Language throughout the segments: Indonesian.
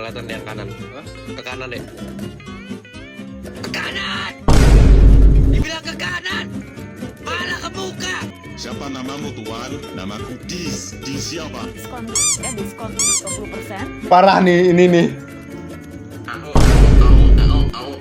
kelihatan yang kanan. Ke kanan deh. Ke kanan. Dibilang ke kanan. Malah ke muka. Siapa namamu tuan? Namaku Dis. Dis siapa? Diskon 20%. Parah nih ini nih. Aku nggak mau.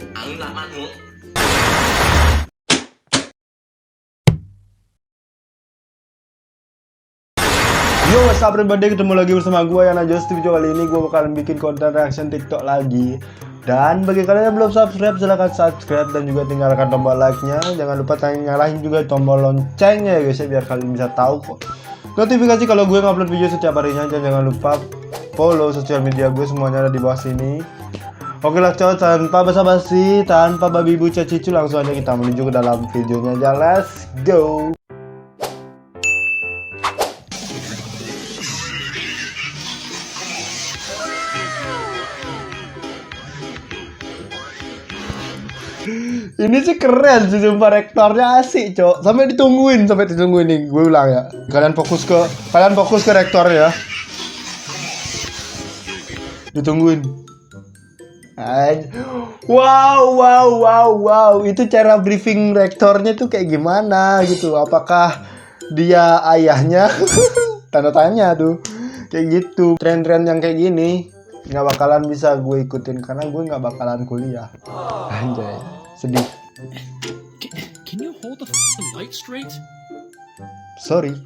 Yo, what's up everybody, ketemu lagi bersama gue Yana Just Video. Kali ini gue bakalan bikin konten reaction TikTok lagi. Dan bagi kalian yang belum subscribe, silahkan subscribe dan juga tinggalkan tombol like-nya. Jangan lupa nyalahin juga tombol loncengnya ya guys ya, biar kalian bisa tahu kok notifikasi kalau gue ngupload video setiap harinya. Dan jangan lupa follow sosial media gue, semuanya ada di bawah sini. Oke lah cowok, tanpa basa-basi, tanpa babi bu cicu, langsung aja kita menuju ke dalam videonya aja. Let's go. Ini sih keren sih, sumpah rektornya asik cok. Sampai ditungguin nih, gue ulang ya. Kalian fokus ke rektor ya. Ditungguin. Wow. Itu cara briefing rektornya tuh kayak gimana gitu? Apakah dia ayahnya? Tanda tanya tuh. Kayak gitu. Tren-tren yang kayak gini nggak bakalan bisa gue ikutin karena gue nggak bakalan kuliah. Anjay. Sedih. Can you hold the light straight? Sorry.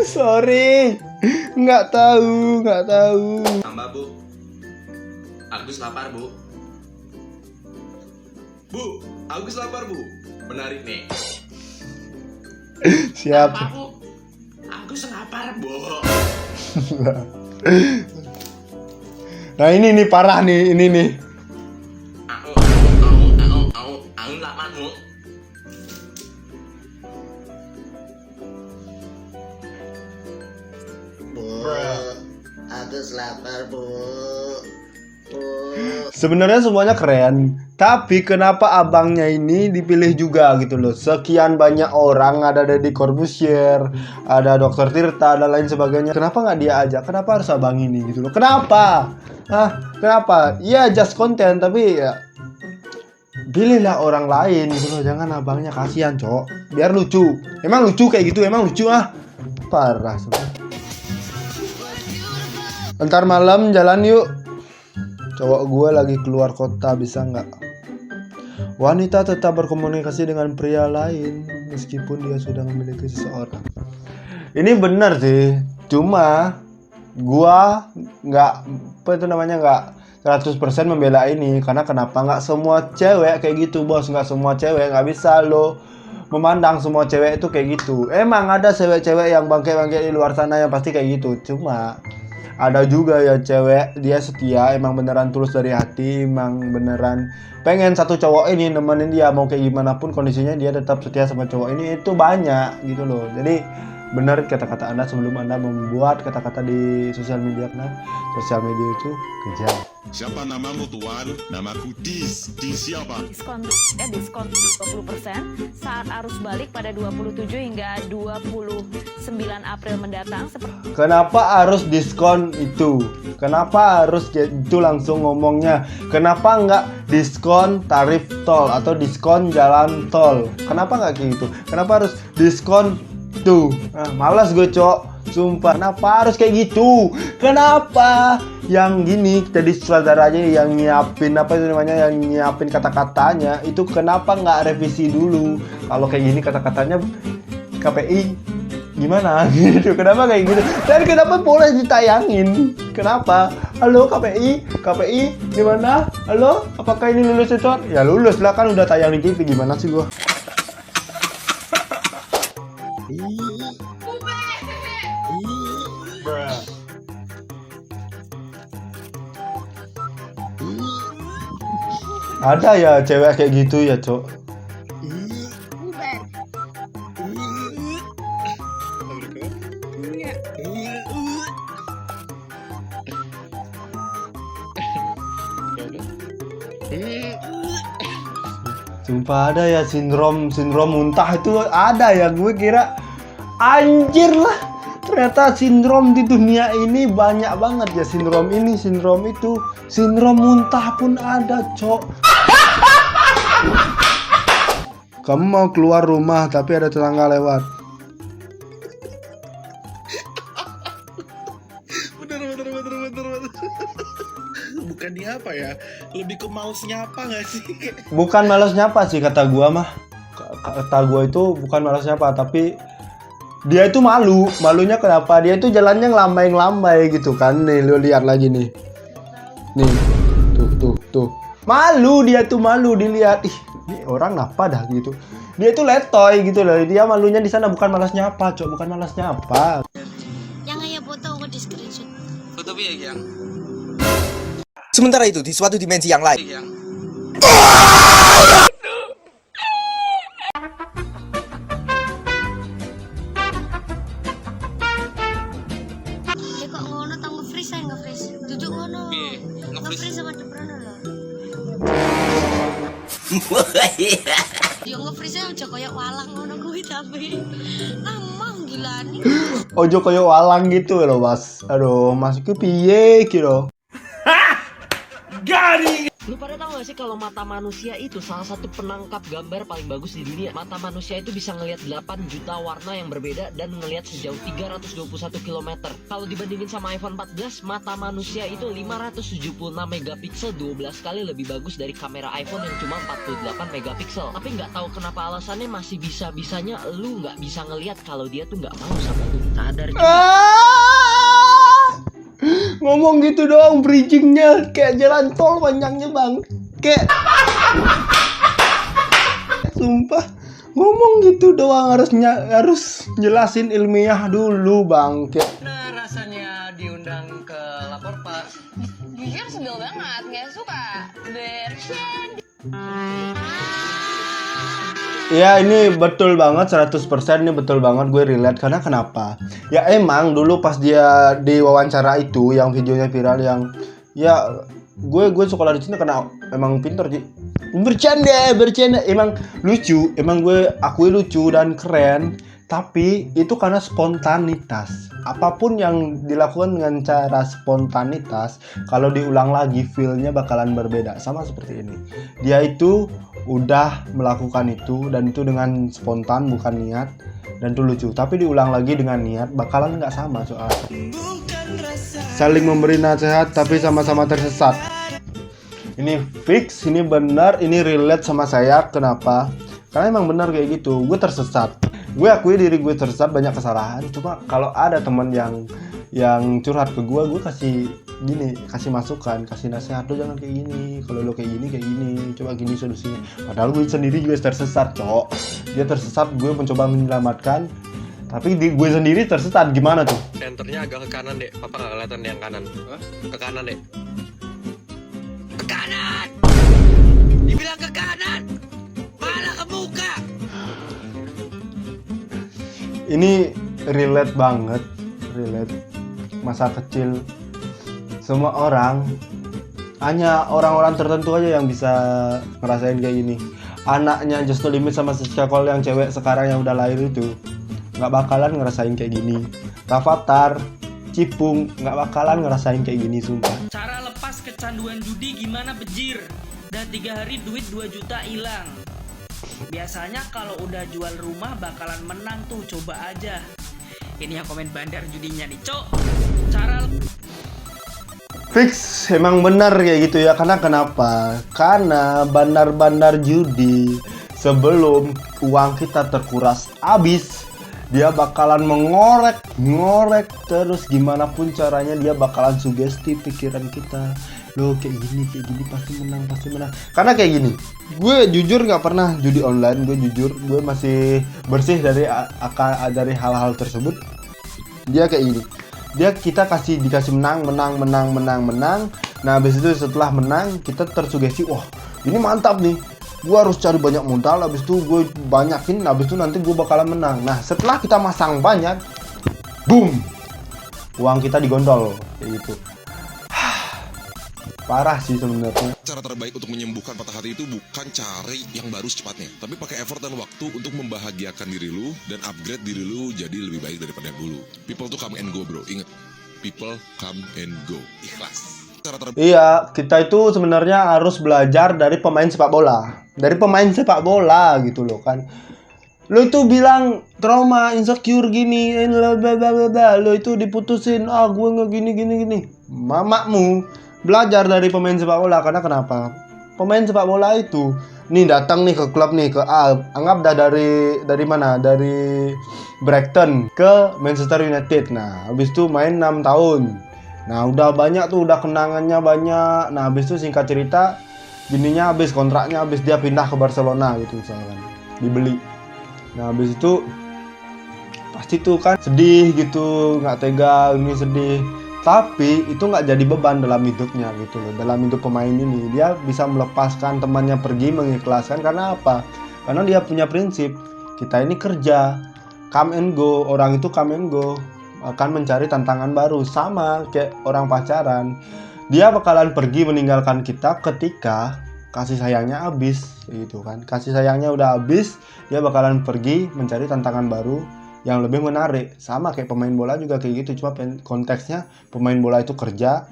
Sorry. Nggak tahu. Tambah bu. Agus lapar bu. Bu, Agus lapar bu. Menarik nih. Siap. Tambah bu. Agus lapar bu. Nah ini nih parah nih, ini nih. Aku nggak mau. Bu, Agus lapar bu. Sebenarnya semuanya keren, tapi kenapa abangnya ini dipilih juga gitu loh? Sekian banyak orang, ada Deddy Corbuzier, ada Dr. Tirta, dan lain sebagainya. Kenapa nggak dia aja? Kenapa harus abang ini gitu loh? Kenapa? Kenapa? Iya just konten, tapi ya pilihlah orang lain gitu loh. Jangan abangnya, kasihan cok. Biar lucu. Emang lucu kayak gitu? Emang lucu Parah sebenernya. Ntar malam jalan yuk. Cowok gue lagi keluar kota, bisa nggak? Wanita tetap berkomunikasi dengan pria lain meskipun dia sudah memiliki seseorang. Ini benar sih, cuma gua nggak 100% membela ini. Karena kenapa? Nggak semua cewek kayak gitu bos, nggak semua cewek. Nggak bisa lo memandang semua cewek itu kayak gitu. Emang ada cewek-cewek yang bangke-bangke di luar sana yang pasti kayak gitu, cuma ada juga ya cewek dia setia, emang beneran tulus dari hati, emang beneran pengen satu cowok ini nemenin dia, mau kayak gimana pun kondisinya dia tetap setia sama cowok ini. Itu banyak gitu loh. Jadi benar kata-kata Anda sebelum Anda membuat kata-kata di sosial media, karena sosial media itu kejam. Siapa namamu tuan? Namaku Dis. Dis siapa? Diskon 20% saat arus balik pada 27 hingga 29 April mendatang. Kenapa harus diskon itu? Kenapa harus itu langsung ngomongnya? Kenapa nggak diskon tarif tol atau diskon jalan tol? Kenapa nggak kayak gitu? Kenapa harus diskon tuh? Malas gue cok. Sumpah, kenapa harus kayak gitu? Kenapa yang gini jadi sutradaranya yang nyiapin yang nyiapin kata-katanya itu kenapa nggak revisi dulu? Kalau kayak gini kata-katanya KPI gimana gitu? Kenapa kayak gitu? Dan kenapa boleh ditayangin? Kenapa? Halo KPI gimana? Halo, apakah ini lulus sensor? Ya lulus lah, kan udah tayang di TV. Gimana sih gua? Ada ya cewek kayak gitu ya cok. Sumpah ada ya sindrom muntah itu ada ya. Gue kira anjir lah, Ternyata sindrom di dunia ini banyak banget ya. Sindrom ini, sindrom itu. Sindrom muntah pun ada, cok. Kamu mau keluar rumah tapi ada tetangga lewat. Bener. Bukannya apa ya? Lebih ke males nyapa nggak sih? Bukan malas nyapa sih kata gua mah. Kata gua itu bukan malas nyapa, tapi dia itu malu. Malunya kenapa? Dia itu jalannya ngelambai-ngelambai gitu kan. Nih lu lihat lagi nih. Nih. Tuh. Malu, dia tuh malu dilihat. Ih, ini orang apa dah gitu. Dia itu letoy gitu loh. Dia malunya di sana, bukan malas nyapa, cok, bukan malas nyapa. Yang ayah foto aku di screenshot. Foto piye yang? Sementara itu, di suatu dimensi yang lain, Yang. Ya kok ngono tau nge-freeze saya nge-freeze. Duduk ngono. Piye? Nge-freeze sama Debrano loh. Yo nge-freeze aja koyo walang ngono kuwi tapi. Amang gila nih. Ojo koyo walang gitu loh, Mas. Aduh, Mas ku piye ki loh. Lu pada tahu gak sih kalau mata manusia itu salah satu penangkap gambar paling bagus di dunia? Mata manusia itu bisa ngelihat 8 juta warna yang berbeda dan ngelihat sejauh 321 km. Kalau dibandingin sama iPhone 14, mata manusia itu 576 megapiksel, 12 kali lebih bagus dari kamera iPhone yang cuma 48 megapiksel. Tapi nggak tahu kenapa alasannya masih bisa-bisanya lu nggak bisa ngelihat kalau dia tuh nggak mau sama lu. Sadar juga. Ngomong gitu doang bridgingnya kayak jalan tol panjangnya bang, kayak sumpah ngomong gitu doang harus jelasin ilmiah dulu bang. Kayak Nah rasanya diundang ke lapor pak. Jujur sebel banget, nggak suka. Bercanda. ya ini betul banget 100%, ini betul banget, gue relate. Karena kenapa? Ya emang dulu pas dia di wawancara itu yang videonya viral yang ya gue sekolah di sini karena emang pinter sih. Bercanda emang lucu, emang gue akui lucu dan keren. Tapi itu karena spontanitas. Apapun yang dilakukan dengan cara spontanitas, kalau diulang lagi feel-nya bakalan berbeda. Sama seperti ini. Dia itu udah melakukan itu dan itu dengan spontan bukan niat, dan itu lucu. Tapi diulang lagi dengan niat bakalan nggak sama soalnya. Saling memberi nasihat tapi sama-sama tersesat. Ini fix, ini benar, ini relate sama saya. Kenapa? Karena emang benar kayak gitu. Gue tersesat. Gue akui diri gue tersesat, banyak kesalahan. Cuma kalau ada teman yang curhat ke gue kasih gini, kasih masukan, kasih nasihat, lo jangan kayak gini, kalau lo kayak gini, coba gini solusinya. Padahal gue sendiri juga tersesat, cok. Dia tersesat, gue mencoba menyelamatkan, tapi gue sendiri tersesat. Gimana tuh? Senternya agak ke kanan deh, papa nggak kelihatan yang kanan. Ke kanan deh. Ke kanan. Dibilang ke kanan, malah ke muka. Ini relate banget, relate. Masa kecil semua orang, hanya orang-orang tertentu aja yang bisa ngerasain kayak gini. Anaknya Just No Limit sama Siska Cole yang cewek sekarang yang udah lahir itu nggak bakalan ngerasain kayak gini. Rafathar, Cipung nggak bakalan ngerasain kayak gini, sumpah. Cara lepas kecanduan judi gimana bejir? Udah 3 hari duit 2 juta hilang. Biasanya kalau udah jual rumah bakalan menang tuh, coba aja. Ini yang komen bandar judinya nih, cok. Cara Fix, emang benar kayak gitu ya. Karena kenapa? Karena bandar-bandar judi sebelum uang kita terkuras habis, dia bakalan ngorek terus gimana pun caranya. Dia bakalan sugesti pikiran kita. Loh kayak gini pasti menang. Karena kayak gini, gue jujur nggak pernah judi online. Gue jujur, gue masih bersih dari hal-hal tersebut. Dia kayak gini, kita dikasih menang. Nah habis itu setelah menang kita tersugesti, wah ini mantap nih, gue harus cari banyak modal, habis itu gue banyakin, habis itu nanti gue bakalan menang. Nah setelah kita masang banyak, boom, uang kita digondol kayak gitu. Parah sih sebenarnya. Cara terbaik untuk menyembuhkan patah hati itu bukan cari yang baru secepatnya, tapi pakai effort dan waktu untuk membahagiakan diri lu dan upgrade diri lu jadi lebih baik daripada yang dulu. People tuh come and go, bro. Ingat, people come and go. Ikhlas. Iya, kita itu sebenarnya harus belajar dari pemain sepak bola. Dari pemain sepak bola gitu loh kan. Lo itu bilang trauma, insecure gini, lo itu diputusin, gue nggak gini. Mamakmu belajar dari pemain sepak bola, karena kenapa? Pemain sepak bola itu nih datang nih ke klub nih, ke anggap dah dari mana? Dari Brighton ke Manchester United. Nah, habis itu main 6 tahun. Nah, udah banyak tuh, udah kenangannya banyak. Nah, habis itu singkat cerita gininya habis, kontraknya habis, dia pindah ke Barcelona gitu misalkan. Dibeli. Nah, habis itu pasti tuh kan sedih gitu, nggak tega, ini sedih. Tapi itu nggak jadi beban dalam hidupnya gitu loh. Dalam hidup pemain ini dia bisa melepaskan temannya pergi, mengikhlaskan. Karena apa? Karena dia punya prinsip, kita ini kerja, come and go. Orang itu come and go, akan mencari tantangan baru. Sama kayak orang pacaran, dia bakalan pergi meninggalkan kita ketika kasih sayangnya habis gitu kan. Kasih sayangnya udah habis, dia bakalan pergi mencari tantangan baru yang lebih menarik. Sama kayak pemain bola juga kayak gitu, cuma konteksnya pemain bola itu kerja,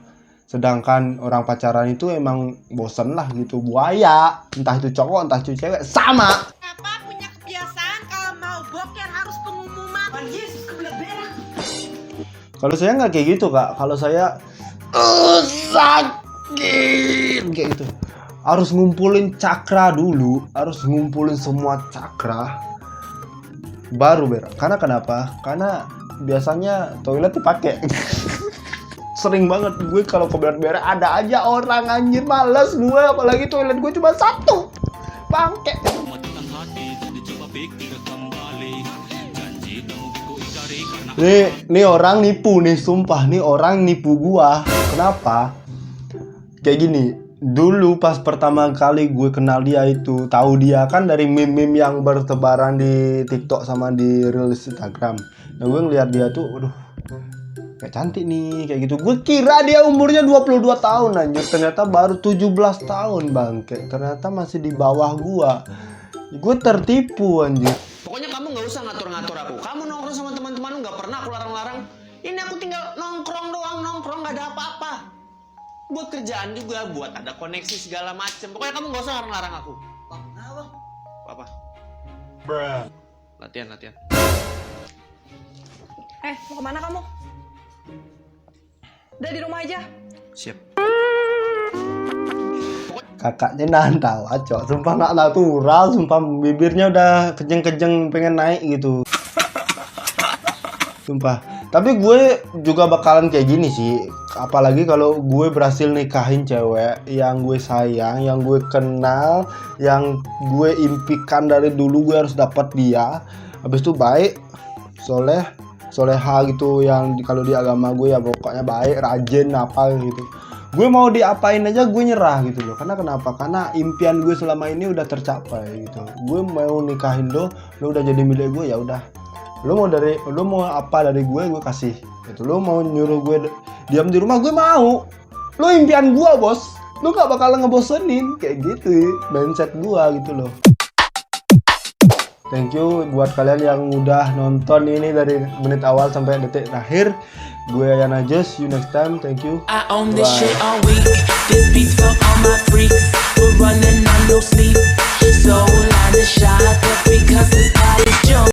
sedangkan orang pacaran itu emang bosen lah gitu, buaya, entah itu cowok entah itu cewek, sama. Kenapa punya kebiasaan kalau mau boker harus pengumuman? Yesus, kebelet berak. Kalau saya nggak kayak gitu kak, kalau saya sakit kayak gitu. Harus ngumpulin cakra dulu, harus ngumpulin semua cakra baru berak. Karena kenapa? Karena biasanya toilet dipakai. Sering banget gue kalau kebelet berak ada aja orang, anjir males gue, apalagi toilet gue cuma satu, bangke. Nih orang nipu nih, sumpah nih orang nipu gua. Kenapa? Kayak gini, dulu pas pertama kali gue kenal dia itu, tahu dia kan dari meme-meme yang bertebaran di TikTok sama di Reels Instagram. Nah, gue ngeliat dia tuh, aduh, kayak cantik nih, kayak gitu. Gue kira dia umurnya 22 tahun anjir, ternyata baru 17 tahun bangke. Ternyata masih di bawah gua. Gue tertipu anjir. Pokoknya kamu nggak usah ngatur-ngatur aku. Kamu nongkrong sama teman-teman, nggak pernah aku larang-larang. Ini aku tinggal nongkrong doang, nongkrong nggak ada apa-apa. Buat kerjaan juga, buat ada koneksi segala macem. Pokoknya kamu nggak usah larang-larang aku. Apa? Bruh. Latihan. Mau kemana kamu? Udah di rumah aja. Siap. Kakaknya nahan tawa, cok. Sumpah nggak natural, sumpah bibirnya udah kejeng-kejeng pengen naik gitu. Sumpah. Tapi gue juga bakalan kayak gini sih. Apalagi kalau gue berhasil nikahin cewek yang gue sayang, yang gue kenal, yang gue impikan dari dulu gue harus dapat dia. Habis itu baik, soleha gitu, yang kalau di agama gue ya pokoknya baik, rajin apa gitu. Gue mau diapain aja gue nyerah gitu loh. Karena kenapa? Karena impian gue selama ini udah tercapai gitu. Gue mau nikahin lo udah jadi milik gue, ya udah. Lo mau apa dari gue kasih. Gitu. Lo mau nyuruh gue diam di rumah, gue mau. Lo impian gue, bos. Lo gak bakal ngebosenin kayak gitu. Mindset gue gitu loh. Thank you buat kalian yang udah nonton ini dari menit awal sampai detik terakhir. Gue Yana Just, see you next time. Thank you. I own this shit all week. This beats for all my freaks. We're running on no sleep. So line the shot, but because this body's jump.